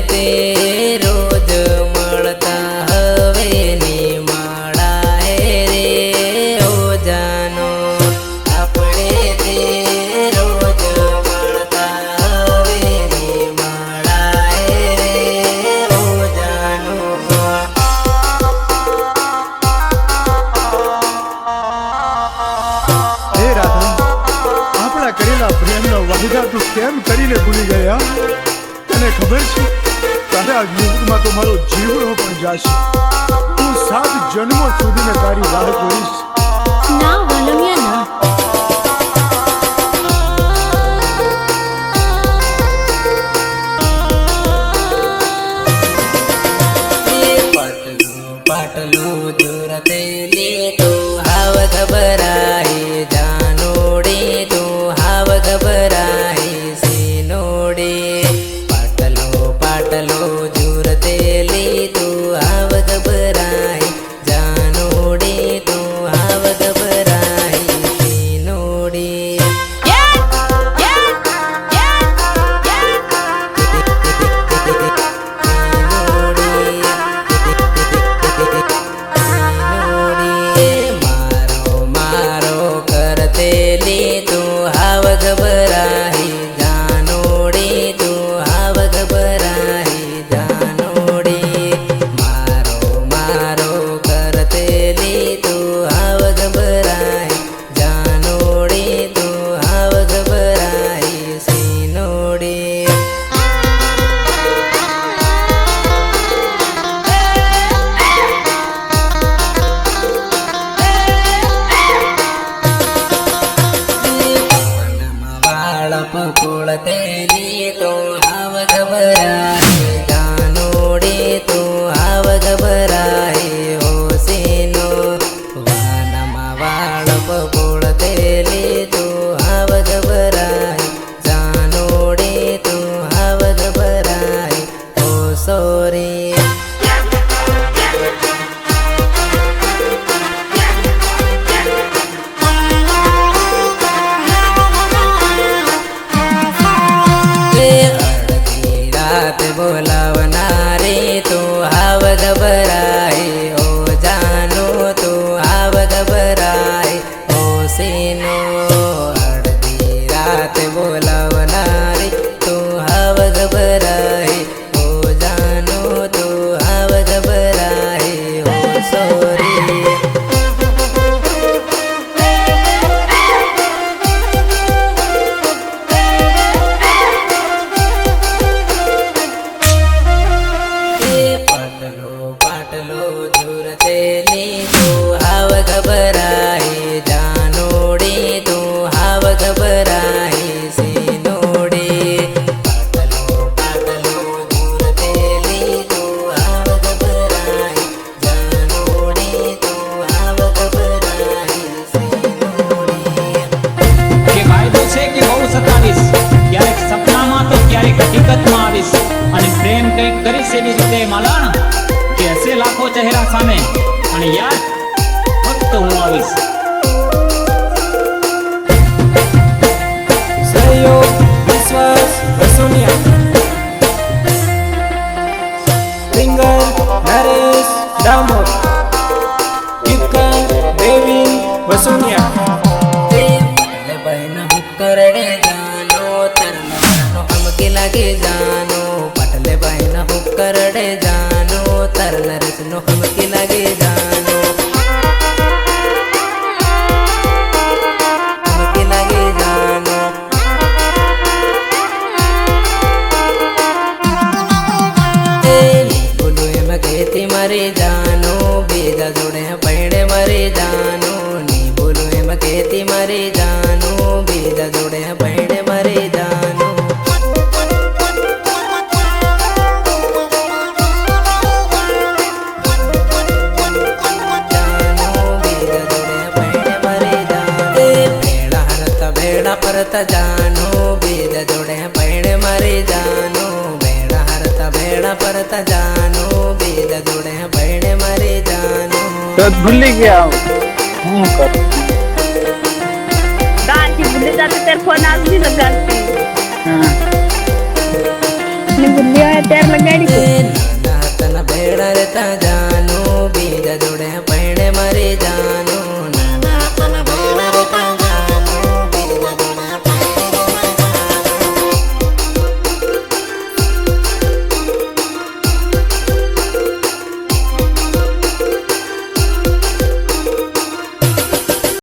તે રોજ મળતા હવે ની માળા હે રે ઓ જાનો આપણે તે રોજ મળતા હવે ની માળા હે રે ઓ જાનો હે રાધા આપણા કરેલા પ્રેમનો વાયદા તું કેમ કરીને ભૂલી ગયા તને ખબર છે તારા યુગમાં તો મારો જીવનો પણ જાશે હું 7 જન્મો સુધી તારી રાહ જોઈશ ના વાલમિયા ના પાટલું દૂરતે લીધો હાવ ઘબરાઈ જાનોડી તું હાવ ઘબરાઈ સીનોડી પાટલો દૂરતે લીધું હાવ ઘબરાઈ જાનોડી તું હાવ ઘબરાઈ સીનોડી घबराई जानोड़ी तू हाव घबराई जानोड़ी मारो करते ली तू हाव घबराई जानोड़ी तू हाव घबराई सीनोड़ी पकुड़ते ली तो हाव घबराई जानोड़ी तू हाव घबराई हो सीनो वानमा वाड़ पकुड़ते ली तू हाव घबराई जानोड़ी तू हाव घबराई हो सोरी बोलावनारे तू हाव घबराई ओ जानो तू हाव घबराई ओ सीनो अर्धी रात बोलावनारे तू हाव घबराई ओ जानो तू हाव घबराई ओ सोरी पाटलो दूरते ली तू हाव घबराई जानोड़ी तू हाव घबराई सीनोड़ी पाटलो दूरते ली तू हाव घबराई जानोड़ी तू हाव घबराई सीनोड़ी કે કાયદો છે કે બહુ સતાવીશ ક્યારેક સપનામાં તો ક્યારેક હકીકતમાં આવીશ અને પ્રેમ કંઈક કરીશ એવી રીતે માલાણ કે હશે લાખો ચહેરા સામે અને યાદ ફક્ત હું આવીશ સહયોગ વિશ્વાસ વસુનિયા સિંગર નરેશ ડામોર ગીતકાર દેવીન વસુનિયા बहन हुक्करड़े जानो तरनो हमके लगे जानो पटले बहन हुक्करड़े जानो तरन रसनो हमके लगे जानो हमके लगे जानो बोलो एम कहती मरे जानो बेजा जोड़े पैड़े मरे जानो नी बोलो एम कहती मरे जानो बेजा जोड़े पैड़े मरे जानो परता जानो बेजा जोड़े पैड़े मरे जानो बेड़ा हरता बेड़ा परता जानो बेजा जोड़े पैड़े मरे जानो तो भूल गया हूँ कर दादी भूल जाते तेरे फोन आज भी लग जाती हाँ नहीं भूल गया ત્યારે લગાડી નાના હતા ભેડા રહેતા